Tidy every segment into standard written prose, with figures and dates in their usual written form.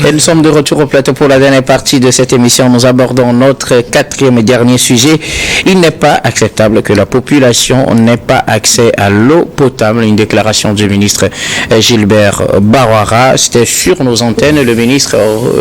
Et nous sommes de retour au plateau pour la dernière partie de cette émission. Nous abordons notre quatrième et dernier sujet. Il n'est pas acceptable que la population n'ait pas accès à l'eau potable. Une déclaration du ministre Gilbert Barouara. C'était sur nos antennes. Le ministre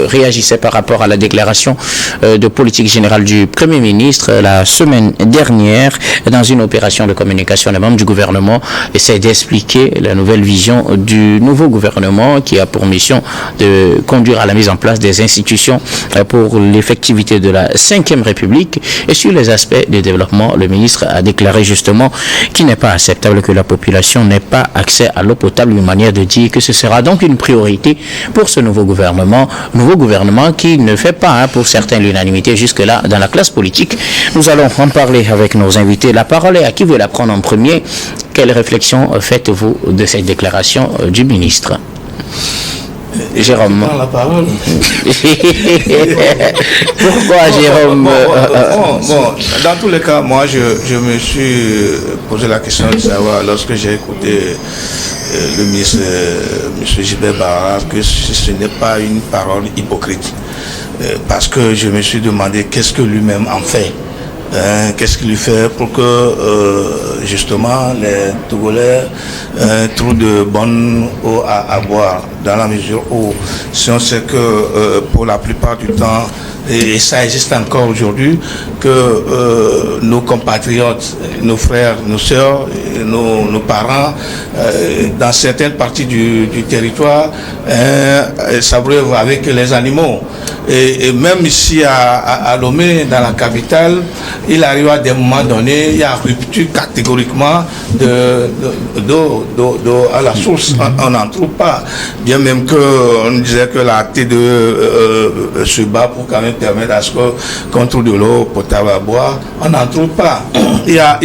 réagissait par rapport à la déclaration de politique générale du Premier ministre la semaine dernière dans une opération de communication. Les membres du gouvernement essaient d'expliquer la nouvelle vision du nouveau gouvernement qui a pour mission de conduire à la mise en place des institutions pour l'effectivité de la 5e République. Et sur les aspects de développement, le ministre a déclaré justement qu'il n'est pas acceptable que la population n'ait pas accès à l'eau potable, une manière de dire que ce sera donc une priorité pour ce nouveau gouvernement qui ne fait pas pour certains l'unanimité jusque-là dans la classe politique. Nous allons en parler avec nos invités. La parole est à qui veut la prendre en premier. Quelle réflexion faites-vous de cette déclaration du ministre? Jérôme. La parole. Pourquoi Jérôme? Dans tous les cas, moi je me suis posé la question de savoir, lorsque j'ai écouté le ministre M. Gilbert Barouara, que ce n'est pas une parole hypocrite. Parce que je me suis demandé qu'est-ce que lui-même en fait. Qu'est-ce qu'il lui fait pour que justement les Togolais trouvent de bonne eau à boire, dans la mesure où si on sait que pour la plupart du temps, et ça existe encore aujourd'hui, que nos compatriotes, nos frères, nos sœurs, nos parents, dans certaines parties du territoire, s'abreuvent avec les animaux. Et même ici à Lomé, dans la capitale, il arrive à des moments donnés, il y a rupture catégoriquement d'eau à la source. On n'en trouve pas. Bien même qu'on disait que la T2 se bat pour quand même permettre à ce qu'on trouve de l'eau potable à boire. On n'en trouve pas. Il y a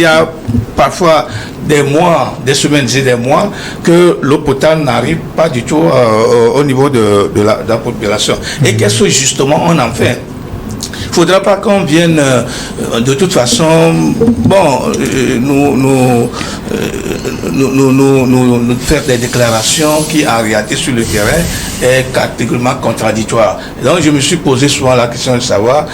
parfois des mois, des semaines et des mois que l'eau potable n'arrive pas du tout au niveau de la population. Et qu'est-ce que justement on en fait? Il ne faudra pas qu'on vienne de toute façon, nous faire des déclarations qui en réalité sur le terrain est catégoriquement contradictoire. Donc je me suis posé souvent la question de savoir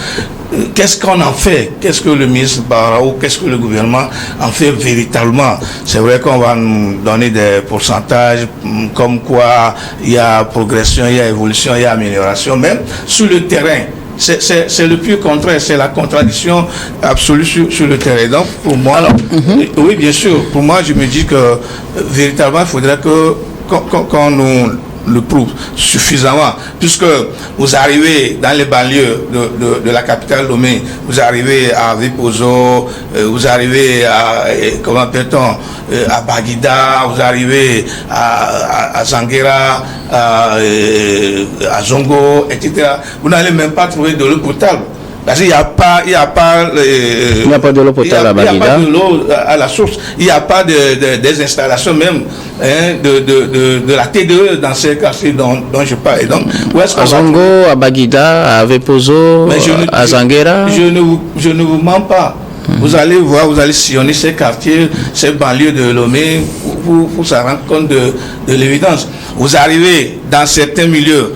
qu'est-ce qu'on en fait, qu'est-ce que le ministre Barouara ou qu'est-ce que le gouvernement en fait véritablement. C'est vrai qu'on va nous donner des pourcentages comme quoi il y a progression, il y a évolution, il y a amélioration, même sur le terrain. C'est le plus contraire, c'est la contradiction absolue sur le terrain. Donc pour moi, oui bien sûr, pour moi je me dis que véritablement il faudrait qu'on nous le prouve suffisamment, puisque vous arrivez dans les banlieues de la capitale Lomé, vous arrivez à Vipozo, vous arrivez à, comment appelle-t-on, à Baguida, vous arrivez à Zanguera, à Zongo, etc. Vous n'allez même pas trouver de l'eau potable. Parce qu'il n'y a pas de l'eau potable à Baguida. Il n'y a pas de l'eau à la source. Il n'y a pas des installations même de la T2 dans ces quartiers dont je parle. Donc, à Zongo, à Baguida, à Vepozo, à Zanguera. Je ne vous mens pas. Vous allez voir, vous allez sillonner ces quartiers, ces banlieues de Lomé pour se rendre compte de l'évidence. Vous arrivez dans certains milieux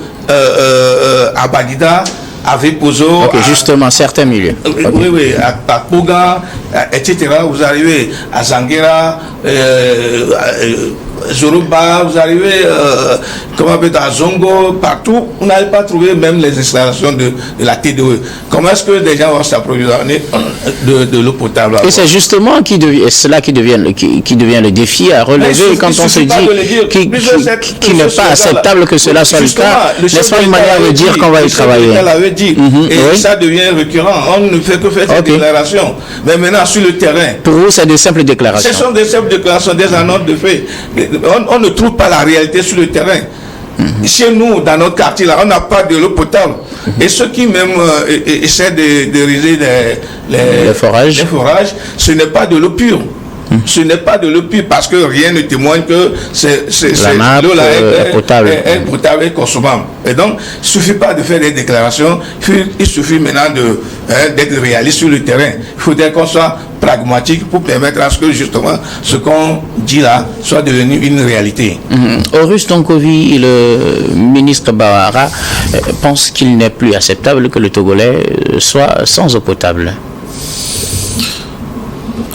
à Baguida, à Vepozo, justement, certains milieux. Oui, à Pouga, etc. Vous arrivez à Zanguera, Zoruba, vous arrivez à Zongo, partout, vous n'allez pas trouver même les installations de la T2. Comment est-ce que des gens vont s'approvisionner de l'eau potable? Et c'est justement cela qui devient le défi à relever quand on se dit qu'il n'est pas acceptable que cela soit le cas. N'est-ce pas une manière de dire qu'on va y travailler? Et ça devient récurrent. On ne fait que faire des déclarations. Mais maintenant, sur le terrain. Pour vous, c'est des simples déclarations. Ce sont des simples déclarations, des annonces de fait. On ne trouve pas la réalité sur le terrain. Chez nous, dans notre quartier, là, on n'a pas de l'eau potable. Et ceux qui même essaient de riser les forages, ce n'est pas de l'eau pure. Ce n'est pas de l'eau pure parce que rien ne témoigne que l'eau-là est potable et consommable. Et donc, il ne suffit pas de faire des déclarations, il suffit maintenant d'être réaliste sur le terrain. Il faudrait qu'on soit pragmatique pour permettre à ce que justement ce qu'on dit là soit devenu une réalité. Horus Tonkovi, le ministre Barouara, pense qu'il n'est plus acceptable que le Togolais soit sans eau potable.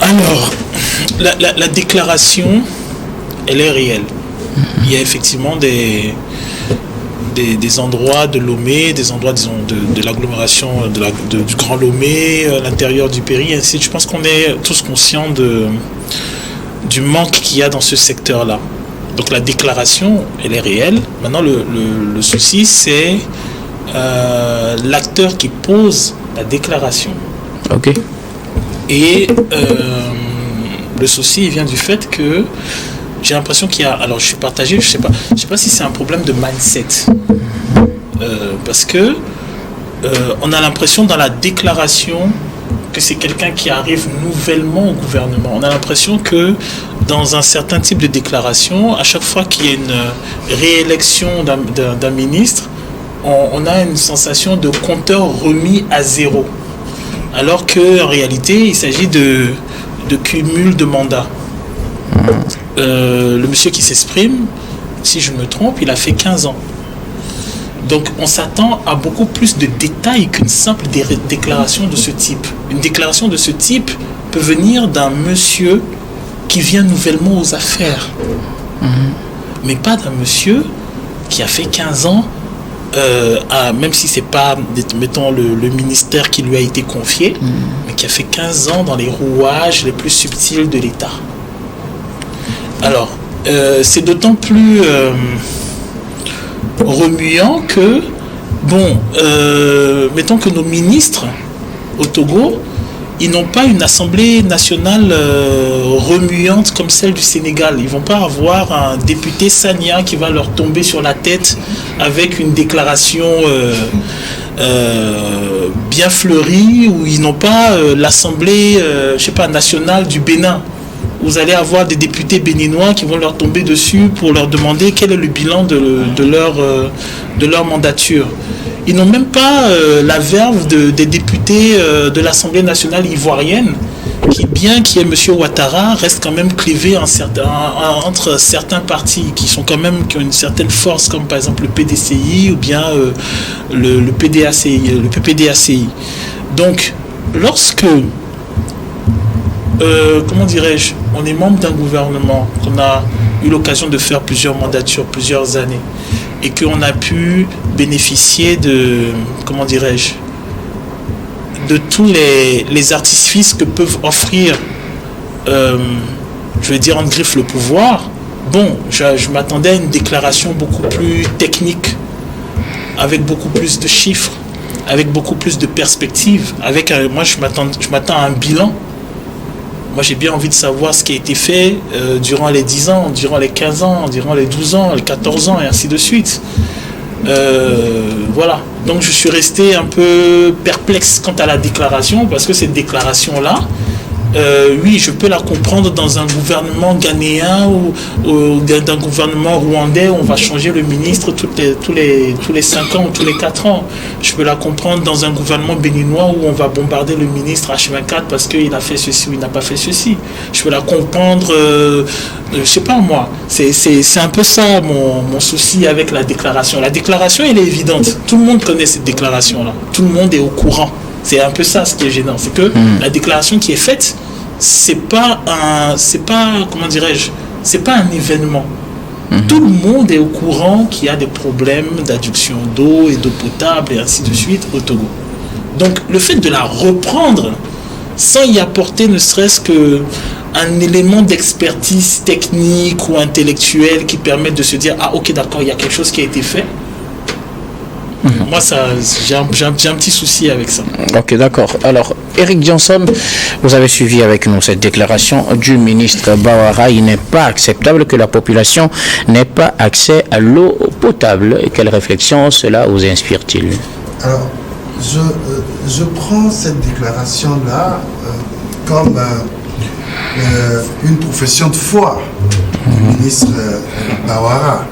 Alors, la déclaration, elle est réelle. Il y a effectivement des endroits de Lomé, des endroits, disons, de l'agglomération du Grand Lomé, à l'intérieur du Péri, ainsi de suite. Je pense qu'on est tous conscients du manque qu'il y a dans ce secteur-là. Donc la déclaration, elle est réelle. Maintenant, le souci, c'est l'acteur qui pose la déclaration. Ok. Et le souci, il vient du fait que j'ai l'impression qu'il y a... Alors, je suis partagé, je sais pas si c'est un problème de mindset. Parce que on a l'impression dans la déclaration que c'est quelqu'un qui arrive nouvellement au gouvernement. On a l'impression que dans un certain type de déclaration, à chaque fois qu'il y a une réélection d'un ministre, on a une sensation de compteur remis à zéro. Alors qu'en réalité, il s'agit de cumul de mandats. Le monsieur qui s'exprime, si je me trompe, il a fait 15 ans. Donc on s'attend à beaucoup plus de détails qu'une simple déclaration de ce type. Une déclaration de ce type peut venir d'un monsieur qui vient nouvellement aux affaires. Mais pas d'un monsieur qui a fait 15 ans, même si c'est pas, mettons, le ministère qui lui a été confié, mais qui a fait 15 ans dans les rouages les plus subtils de l'État. Alors, c'est d'autant plus remuant que, mettons que nos ministres au Togo, ils n'ont pas une assemblée nationale remuante comme celle du Sénégal. Ils ne vont pas avoir un député Sagna qui va leur tomber sur la tête avec une déclaration bien fleurie, ou ils n'ont pas l'assemblée nationale du Bénin. Vous allez avoir des députés béninois qui vont leur tomber dessus pour leur demander quel est le bilan de leur mandature. Ils n'ont même pas la verve des députés de l'Assemblée nationale ivoirienne, qui, bien qu'il y ait M. Ouattara, reste quand même clivé entre certains partis qui ont une certaine force, comme par exemple le PDCI ou bien le PPDACI. Donc, lorsque on est membre d'un gouvernement, qu'on a eu l'occasion de faire plusieurs mandatures, plusieurs années, et qu'on a pu bénéficier de tous les artifices que peuvent offrir, en griffe le pouvoir. Je m'attendais à une déclaration beaucoup plus technique, avec beaucoup plus de chiffres, avec beaucoup plus de perspectives, moi je m'attends à un bilan. Moi, j'ai bien envie de savoir ce qui a été fait durant les 10 ans, durant les 15 ans, durant les 12 ans, les 14 ans, et ainsi de suite. Voilà. Donc, je suis resté un peu perplexe quant à la déclaration, parce que cette déclaration-là, oui, je peux la comprendre dans un gouvernement ghanéen ou d'un gouvernement rwandais où on va changer le ministre tous les 5 ans ou tous les 4 ans. Je peux la comprendre dans un gouvernement béninois où on va bombarder le ministre H24 parce qu'il a fait ceci ou il n'a pas fait ceci. Je peux la comprendre, je sais pas moi. C'est un peu ça mon souci avec la déclaration. La déclaration, elle est évidente. Tout le monde connaît cette déclaration-là. Tout le monde est au courant. C'est un peu ça ce qui est gênant, c'est que la déclaration qui est faite, c'est pas un événement. Tout le monde est au courant qu'il y a des problèmes d'adduction d'eau et d'eau potable et ainsi de suite au Togo. Donc le fait de la reprendre sans y apporter ne serait-ce qu'un élément d'expertise technique ou intellectuelle qui permette de se dire « Ah ok d'accord, il y a quelque chose qui a été fait », moi, j'ai un petit souci avec ça. Ok, d'accord. Alors, Eric Johnson, vous avez suivi avec nous cette déclaration du ministre Bawara. Il n'est pas acceptable que la population n'ait pas accès à l'eau potable. Et quelle réflexion cela vous inspire-t-il? Alors, je prends cette déclaration-là comme une profession de foi du ministre Bawara.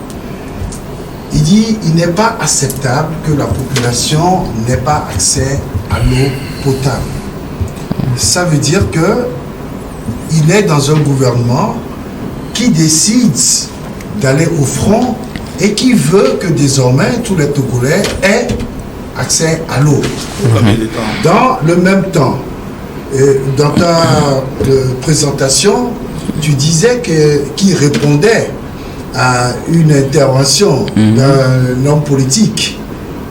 Il dit qu'il n'est pas acceptable que la population n'ait pas accès à l'eau potable. Ça veut dire qu'il est dans un gouvernement qui décide d'aller au front et qui veut que désormais tous les Togolais aient accès à l'eau. Dans le même temps, dans ta présentation, tu disais qu'il répondait à une intervention d'un homme politique,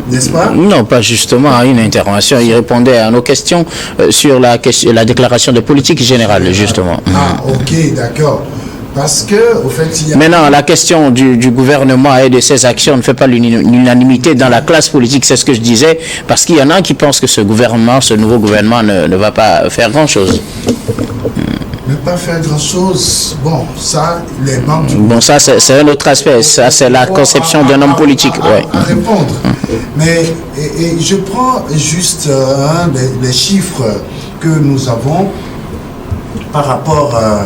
n'est-ce pas? Non, pas justement à une intervention. Il répondait à nos questions sur la déclaration de politique générale, justement. Ah, ok, d'accord. Parce que, au fait, il y a... Maintenant, la question du gouvernement et de ses actions ne fait pas l'unanimité dans la classe politique, c'est ce que je disais, parce qu'il y en a qui pensent que ce nouveau gouvernement ne va pas faire grand-chose. Ne pas faire grand-chose, bon, ça, les membres du... Bon, ça, c'est un autre aspect. Ça, c'est la conception d'un homme politique. À répondre. Mais et je prends juste les chiffres que nous avons par rapport à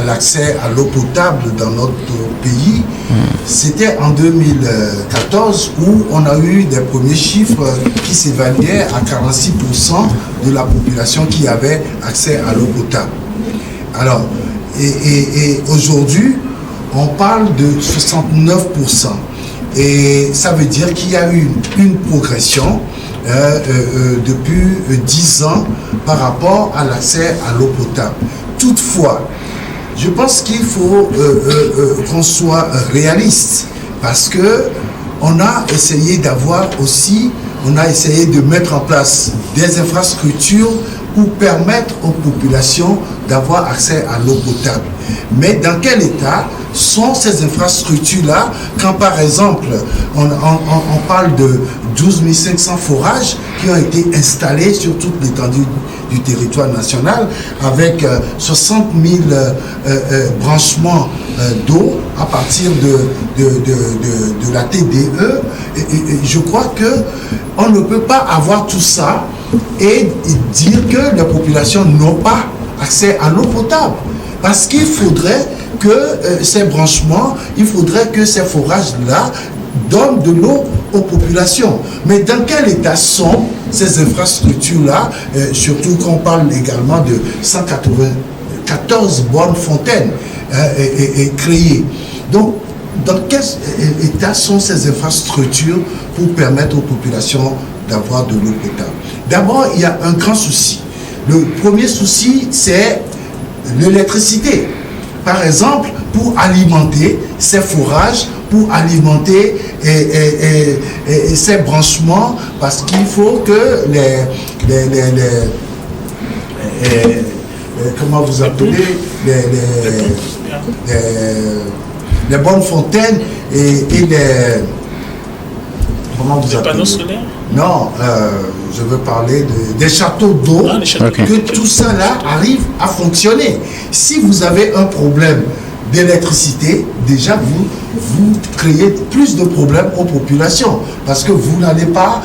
l'accès à l'eau potable dans notre pays. C'était en 2014 où on a eu des premiers chiffres qui s'évaluaient à 46% de la population qui avait accès à l'eau potable. Alors, et aujourd'hui, on parle de 69%. Et ça veut dire qu'il y a eu une progression depuis 10 ans par rapport à l'accès à l'eau potable. Toutefois, je pense qu'il faut qu'on soit réaliste, parce que on a essayé de mettre en place des infrastructures pour permettre aux populations d'avoir accès à l'eau potable. Mais dans quel état sont ces infrastructures-là quand, par exemple, on parle de 12 500 forages qui ont été installés sur toute l'étendue du territoire national, avec 60 000 branchements d'eau à partir de la TDE. Et je crois qu'on ne peut pas avoir tout ça et dire que les populations n'ont pas accès à l'eau potable. Parce qu'il faudrait que ces branchements, il faudrait que ces forages-là donnent de l'eau aux populations. Mais dans quel état sont ces infrastructures-là, surtout qu'on parle également de 194 bonnes fontaines créées. Donc, dans quel état sont ces infrastructures pour permettre aux populations d'avoir de l'eau potable? D'abord, il y a un grand souci. Le premier souci, c'est l'électricité. Par exemple, pour alimenter ces forages, pour alimenter ces branchements, parce qu'il faut que comment vous appelez, les bonnes fontaines et les... Comment vous appelez? Panneaux solaires? Non, je veux parler des châteaux d'eau, que tout ça là arrive à fonctionner. Si vous avez un problème d'électricité, déjà vous créez plus de problèmes aux populations, parce que vous n'allez pas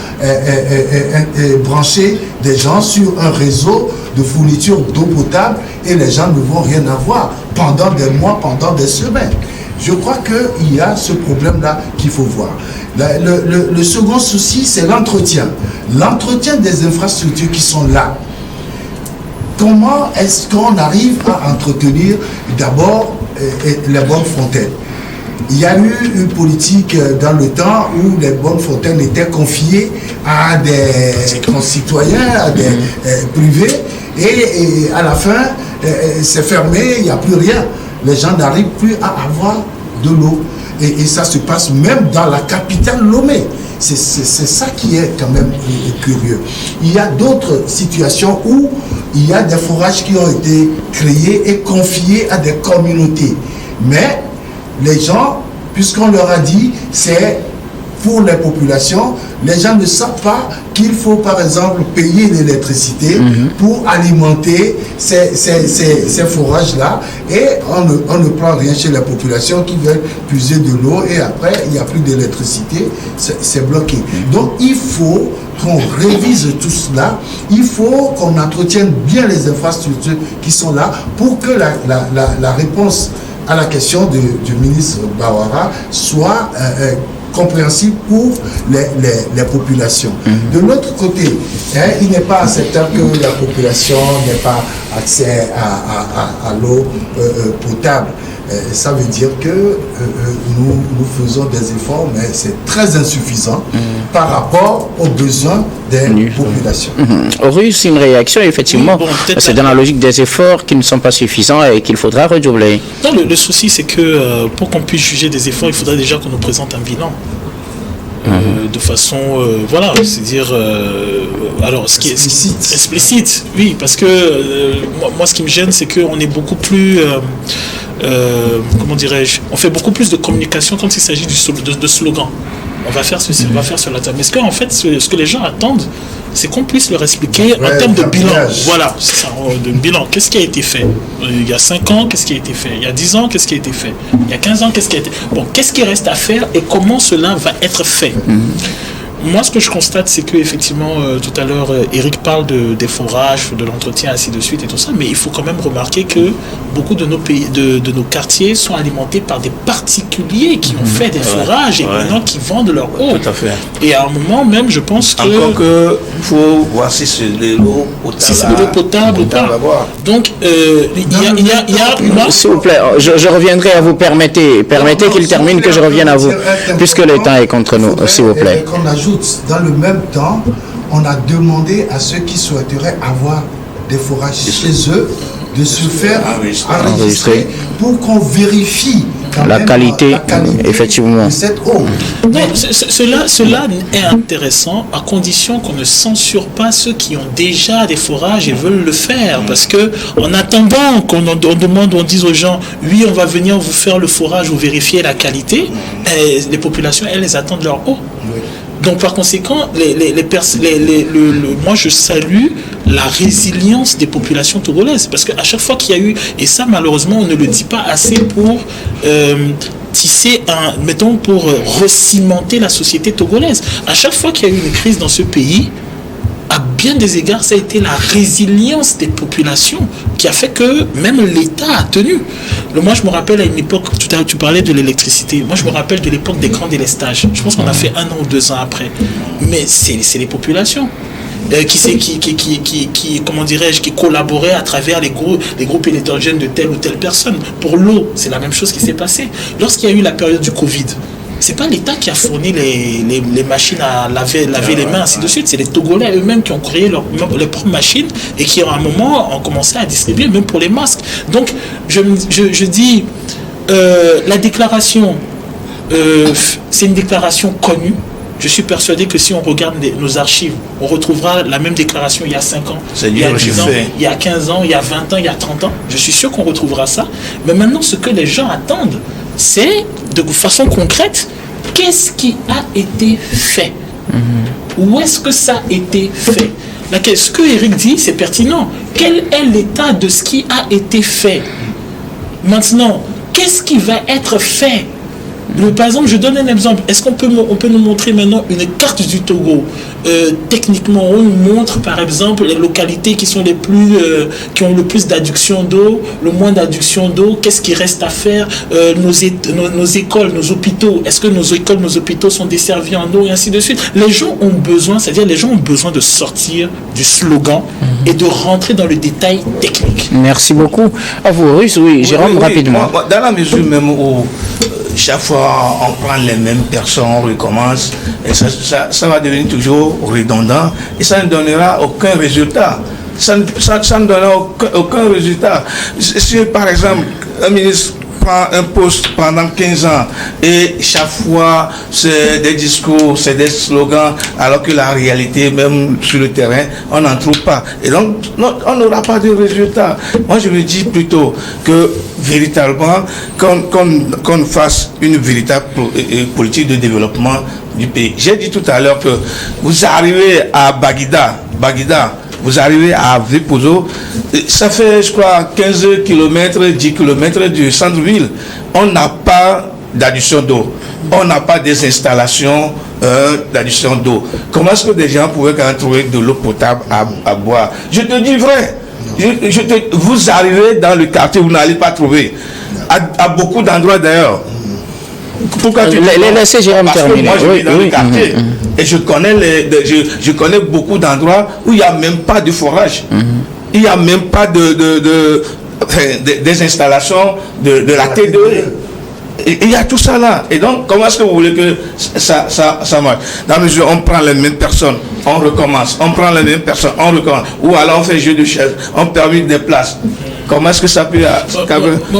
brancher des gens sur un réseau de fourniture d'eau potable et les gens ne vont rien avoir pendant des mois, pendant des semaines. Je crois qu'il y a ce problème-là qu'il faut voir. Le second souci, c'est l'entretien. L'entretien des infrastructures qui sont là. Comment est-ce qu'on arrive à entretenir d'abord les bonnes fontaines? Il y a eu une politique dans le temps où les bonnes fontaines étaient confiées à des concitoyens, à des privés, et à la fin, c'est fermé, il n'y a plus rien. Les gens n'arrivent plus à avoir de l'eau. Et ça se passe même dans la capitale Lomé. C'est ça qui est quand même curieux. Il y a d'autres situations où il y a des forages qui ont été créés et confiés à des communautés. Mais les gens, puisqu'on leur a dit, c'est pour les populations, les gens ne savent pas qu'il faut par exemple payer l'électricité pour alimenter ces forages-là, et on ne prend rien chez la population qui veulent puiser de l'eau et après il n'y a plus d'électricité, c'est bloqué. Donc il faut qu'on révise tout cela, il faut qu'on entretienne bien les infrastructures qui sont là pour que la réponse à la question du ministre Bawara soit compréhensible pour les populations. De l'autre côté, il n'est pas acceptable que la population n'ait pas accès à l'eau potable. Ça veut dire que nous faisons des efforts, mais c'est très insuffisant par rapport aux besoins des populations. Russe, une réaction, effectivement, c'est dans la logique des efforts qui ne sont pas suffisants et qu'il faudra redoubler. Non, le souci, c'est que pour qu'on puisse juger des efforts, il faudrait déjà qu'on nous présente un bilan. De façon, voilà, c'est-à-dire, alors, ce qui est explicite, oui, parce que moi, ce qui me gêne, c'est qu'on est beaucoup plus, comment dirais-je, on fait beaucoup plus de communication quand il s'agit de slogans. On va faire ceci, on va faire cela. Mais ce que, en fait, ce que les gens attendent, c'est qu'on puisse leur expliquer en termes de bilan. Voilà, c'est ça, de bilan. Qu'est-ce qui a été fait? Il y a 5 ans, qu'est-ce qui a été fait? Il y a 10 ans, qu'est-ce qui a été fait? Il y a 15 ans, qu'est-ce qui a été fait? Bon, qu'est-ce qui reste à faire et comment cela va être fait? Moi, ce que je constate, c'est qu'effectivement, tout à l'heure, Eric parle des forages, de l'entretien, ainsi de suite et tout ça, mais il faut quand même remarquer que beaucoup de nos pays, de nos quartiers sont alimentés par des particuliers qui ont fait des forages et maintenant qui vendent leur eau. Tout à fait. Et à un moment même, je pense que... Encore que, il faut voir si c'est de l'eau potable. Si c'est de l'eau potable ou pas. Donc, il y a... S'il vous plaît, je reviendrai à vous. Permettez qu'il termine, que je revienne à vous, puisque le temps est contre nous, s'il vous plaît. Dans le même temps, on a demandé à ceux qui souhaiteraient avoir des forages chez eux de se faire enregistrer pour qu'on vérifie la qualité, effectivement, de cette eau. Non, cela est intéressant à condition qu'on ne censure pas ceux qui ont déjà des forages et veulent le faire, parce que en attendant qu'on demande, on dise aux gens oui, on va venir vous faire le forage ou vérifier la qualité, les populations, elles attendent leur eau. Donc par conséquent, moi je salue la résilience des populations togolaises, parce qu'à chaque fois qu'il y a eu, et ça malheureusement on ne le dit pas assez pour tisser mettons pour recimenter la société togolaise, à chaque fois qu'il y a eu une crise dans ce pays, à bien des égards, ça a été la résilience des populations qui a fait que même l'État a tenu. Moi, je me rappelle à une époque, tout à l'heure, tu parlais de l'électricité. Moi, je me rappelle de l'époque des grands délestages. Je pense qu'on a fait 1 an ou 2 ans après. Mais c'est les populations qui comment dirais-je, qui collaboraient à travers les groupes électrogènes de telle ou telle personne. Pour l'eau, c'est la même chose qui s'est passée. Lorsqu'il y a eu la période du Covid, c'est pas l'État qui a fourni les machines à laver les mains, ainsi de suite. C'est les Togolais eux-mêmes qui ont créé leurs propres machines et qui, à un moment, ont commencé à distribuer, même pour les masques. Donc, je dis, la déclaration, c'est une déclaration connue. Je suis persuadé que si on regarde nos archives, on retrouvera la même déclaration il y a 5 ans, il y a 10 ans, il y a 15 ans, il y a 20 ans, il y a 30 ans. Je suis sûr qu'on retrouvera ça. Mais maintenant, ce que les gens attendent, c'est de façon concrète, qu'est-ce qui a été fait? Où est-ce que ça a été fait? Ce que Eric dit, c'est pertinent. Quel est l'état de ce qui a été fait? Maintenant, qu'est-ce qui va être fait? Par exemple, je donne un exemple. Est-ce qu'on peut nous montrer maintenant une carte du Togo? Techniquement, on nous montre par exemple les localités qui sont qui ont le plus d'adduction d'eau, le moins d'adduction d'eau. Qu'est-ce qui reste à faire? Nos écoles, nos hôpitaux. Est-ce que nos écoles, nos hôpitaux sont desservis en eau et ainsi de suite? Les gens ont besoin, c'est-à-dire les gens ont besoin de sortir du slogan et de rentrer dans le détail technique. Merci beaucoup. À vous, Russe, oui, Jérôme, rapidement. Dans la mesure même où chaque fois on prend les mêmes personnes, on recommence, et ça va devenir toujours redondant et ça ne donnera aucun résultat. Ça ne donnera aucun résultat. Si par exemple un ministre prend un poste pendant 15 ans et chaque fois c'est des discours, c'est des slogans, alors que la réalité même sur le terrain, on n'en trouve pas. Et donc on n'aura pas de résultat. Moi je me dis plutôt que véritablement qu'on fasse une véritable politique de développement du pays. J'ai dit tout à l'heure que vous arrivez à Baguida, vous arrivez à Vipozo, ça fait, je crois, 15 km, 10 km du centre-ville. On n'a pas d'adduction d'eau. On n'a pas des installations d'adduction d'eau. Comment est-ce que des gens pourraient quand même trouver de l'eau potable à boire? Je te dis vrai. Vous arrivez dans le quartier, vous n'allez pas trouver. À beaucoup d'endroits d'ailleurs. Pourquoi tu laissez Jérôme terminer. Moi, je vis dans le quartier et je connais beaucoup d'endroits où il n'y a même pas de forage. Il n'y a même pas des installations de la TDE. Il y a tout ça là. Et donc, comment est-ce que vous voulez que ça marche? Dans la mesure où on prend les mêmes personnes, on recommence. On prend les mêmes personnes, on recommence. Ou alors on fait jeu de chaises, on permet des places. Comment est-ce que ça peut...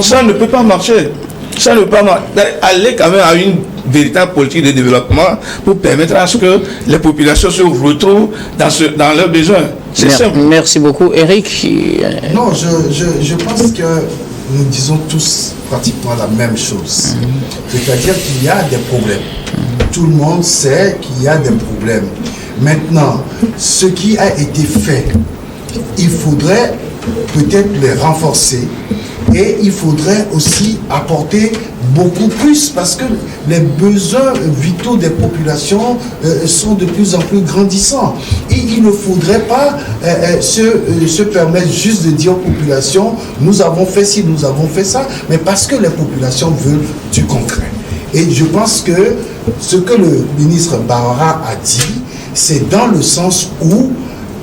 Ça ne peut pas marcher. Ça ne peut pas marcher. Aller quand même à une véritable politique de développement pour permettre à ce que les populations se retrouvent dans leurs besoins. C'est simple. Merci beaucoup. Eric? Non, je pense que nous disons tous pratiquement la même chose. C'est-à-dire qu'il y a des problèmes. Tout le monde sait qu'il y a des problèmes. Maintenant, ce qui a été fait, il faudrait peut-être les renforcer et il faudrait aussi apporter beaucoup plus parce que les besoins vitaux des populations sont de plus en plus grandissants. Et il ne faudrait pas se permettre juste de dire aux populations nous avons fait ci, nous avons fait ça, mais parce que les populations veulent du concret. Et je pense que ce que le ministre Barara a dit, c'est dans le sens où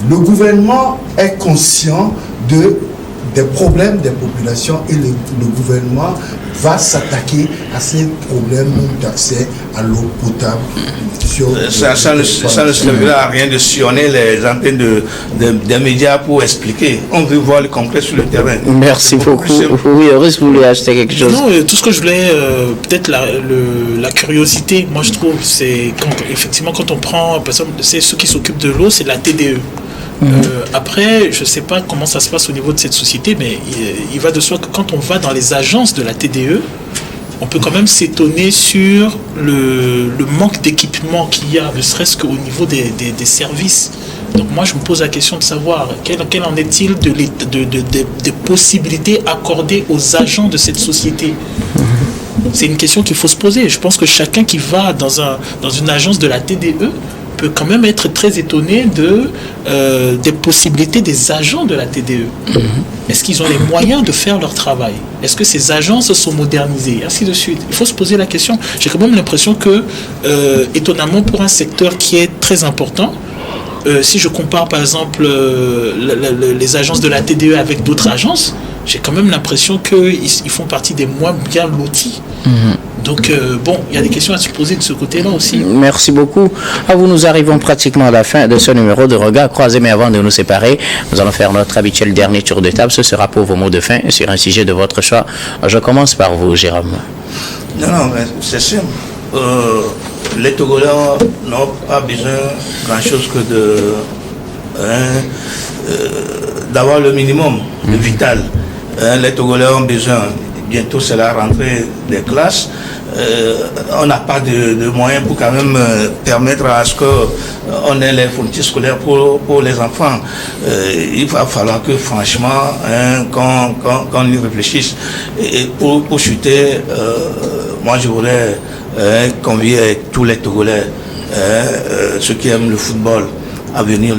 le gouvernement est conscient des problèmes des populations et le gouvernement va s'attaquer à ces problèmes d'accès à l'eau potable. Ça ne servira à rien de sillonner les antennes des médias pour expliquer. On veut voir le concret sur le terrain. Merci beaucoup. Oui, Horace, vous voulez acheter quelque chose? Non, tout ce que je voulais, peut-être la curiosité, moi je trouve, c'est quand on prend, par exemple, c'est ceux qui s'occupent de l'eau, c'est la TDE. Après, je ne sais pas comment ça se passe au niveau de cette société, mais il va de soi que quand on va dans les agences de la TDE, on peut quand même s'étonner sur le manque d'équipement qu'il y a, ne serait-ce qu'au niveau des services. Donc moi, je me pose la question de savoir quel en est-il des possibilités accordées aux agents de cette société. C'est une question qu'il faut se poser. Je pense que chacun qui va dans une agence de la TDE peut quand même être très étonné des possibilités des agents de la TDE. Est-ce qu'ils ont les moyens de faire leur travail? Est-ce que ces agences sont modernisées? Ainsi de suite. Il faut se poser la question. J'ai quand même l'impression que, étonnamment, pour un secteur qui est très important, si je compare par exemple les agences de la TDE avec d'autres agences, j'ai quand même l'impression qu'ils font partie des moins bien lotis. Donc, il y a des questions à se poser de ce côté-là aussi. Merci beaucoup. Nous arrivons pratiquement à la fin de ce numéro de Regard Croisé, mais avant de nous séparer, nous allons faire notre habituel dernier tour de table. Ce sera pour vos mots de fin sur un sujet de votre choix. Je commence par vous, Jérôme. Non, mais c'est simple. Les Togolais n'ont pas besoin grand-chose que d'avoir le minimum, le vital. Les Togolais ont besoin, bientôt c'est la rentrée des classes, on n'a pas de moyens pour quand même permettre à ce qu'on ait les fournitures scolaires pour les enfants. Il va falloir que franchement, qu'on y réfléchisse. Et pour chuter, moi je voulais convier tous les Togolais, ceux qui aiment le football, à venir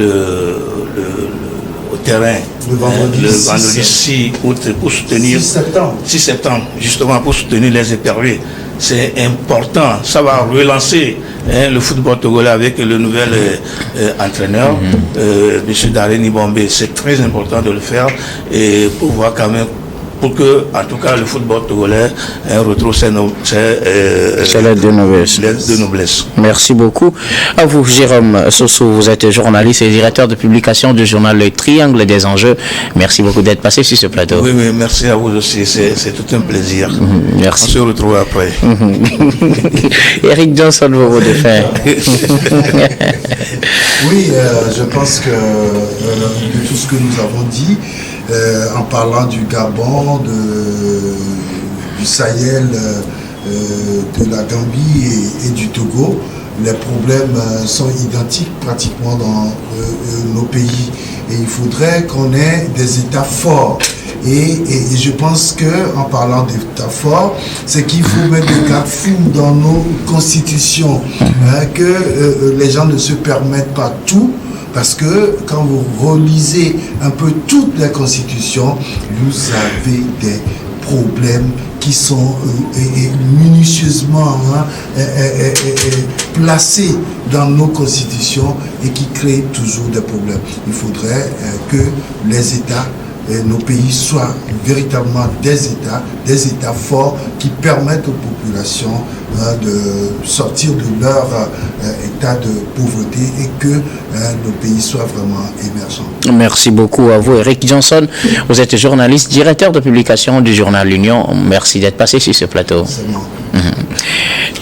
au terrain le vendredi 6 août pour soutenir 6 septembre justement pour soutenir les éperviers. C'est important, ça va relancer le football togolais avec le nouvel entraîneur, M. Dareni Bombe. C'est très important de le faire et pour voir quand même, pour que, en tout cas, le football togolais retrouve ses lettres de noblesse. Merci beaucoup. À vous, Jérôme Soso, vous êtes journaliste et directeur de publication du journal Le Triangle des Enjeux. Merci beaucoup d'être passé sur ce plateau. Oui, merci à vous aussi. C'est tout un plaisir. Merci. On se retrouve après. Eric Johnson, vos mots de fin. Oui, je pense que de tout ce que nous avons dit, en parlant du Gabon, du Sahel, de la Gambie et du Togo, les problèmes sont identiques pratiquement dans nos pays. Et il faudrait qu'on ait des États forts. Et je pense qu'en parlant d'États forts, c'est qu'il faut mettre des garde-fous dans nos constitutions, que les gens ne se permettent pas tout. Parce que quand vous relisez un peu toutes les constitutions, vous avez des problèmes qui sont minutieusement placés dans nos constitutions et qui créent toujours des problèmes. Il faudrait que les États nos pays soient véritablement des États forts qui permettent aux populations de sortir de leur état de pauvreté et que nos pays soient vraiment émergents. Merci beaucoup à vous, Eric Johnson. Vous êtes journaliste, directeur de publication du journal L'Union. Merci d'être passé sur ce plateau. C'est bon.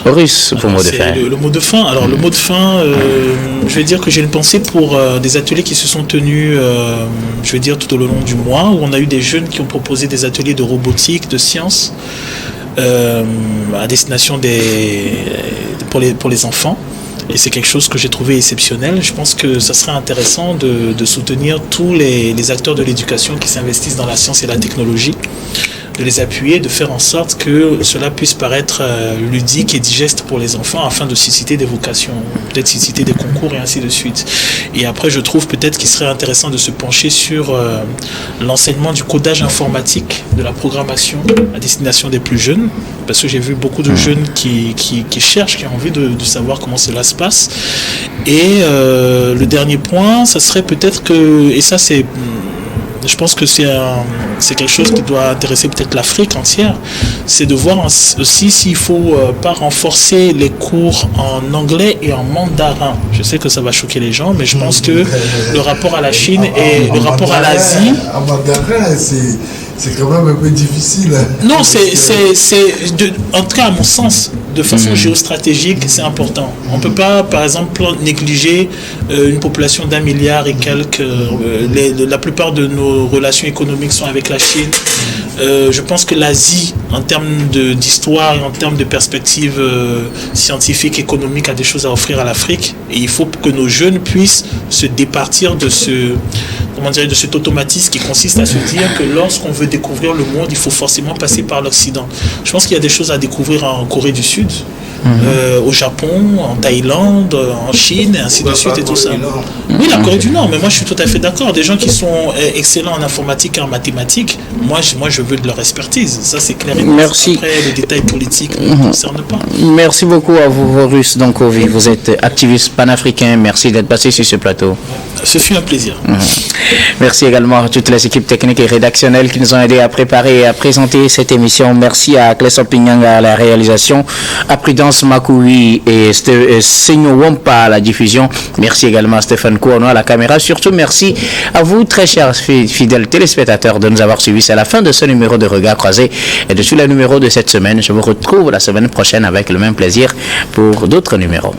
Russe, pour mot de fin. Le mot de fin. Alors, le mot de fin, je vais dire que j'ai une pensée pour des ateliers qui se sont tenus, je vais dire, tout au long du mois, où on a eu des jeunes qui ont proposé des ateliers de robotique, de sciences, à destination pour les enfants. Et c'est quelque chose que j'ai trouvé exceptionnel. Je pense que ça serait intéressant de soutenir tous les acteurs de l'éducation qui s'investissent dans la science et la technologie, de les appuyer, de faire en sorte que cela puisse paraître ludique et digeste pour les enfants afin de susciter des vocations, peut-être susciter des concours et ainsi de suite. Et après, je trouve peut-être qu'il serait intéressant de se pencher sur l'enseignement du codage informatique, de la programmation à destination des plus jeunes, parce que j'ai vu beaucoup de jeunes qui cherchent, qui ont envie de savoir comment cela se passe. Et le dernier point, ça serait peut-être que, et ça c'est... Je pense que c'est quelque chose qui doit intéresser peut-être l'Afrique entière, c'est de voir aussi s'il ne faut pas renforcer les cours en anglais et en mandarin. Je sais que ça va choquer les gens, mais je pense que le rapport à la Chine et le rapport à l'Asie... En mandarin, c'est quand même un peu difficile. Non, en tout cas à mon sens, de façon géostratégique, c'est important. On ne peut pas, par exemple, négliger une population d'1 milliard et quelques. La plupart de nos relations économiques sont avec la Chine. Je pense que l'Asie, en termes d'histoire et en termes de perspectives scientifiques, économiques, a des choses à offrir à l'Afrique. Et il faut que nos jeunes puissent se départir de de cet automatisme qui consiste à se dire que lorsqu'on veut découvrir le monde, il faut forcément passer par l'Occident. Je pense qu'il y a des choses à découvrir en Corée du Sud, au Japon, en Thaïlande, en Chine, et ainsi de suite, et tout ça. Oui, la Corée du Nord, mais moi je suis tout à fait d'accord. Des gens qui sont excellents en informatique et en mathématiques, moi je veux de leur expertise. Ça, c'est clair. Merci. Après, les détails politiques ne me concernent pas. Merci beaucoup à vous, Horus Donkovi. Vous êtes activiste panafricain. Merci d'être passé sur ce plateau. Ce fut un plaisir. Merci également à toutes les équipes techniques et rédactionnelles qui nous ont aidés à préparer et à présenter cette émission. Merci à Clesson Pinyanga à la réalisation, à Prudence Makoui et Senyo Wompa à la diffusion. Merci également à Stéphane Kouano à la caméra. Surtout, merci à vous, très chers fidèles téléspectateurs, de nous avoir suivis. C'est la fin de ce numéro de Regard Croisé et de tous les numéros de cette semaine. Je vous retrouve la semaine prochaine avec le même plaisir pour d'autres numéros.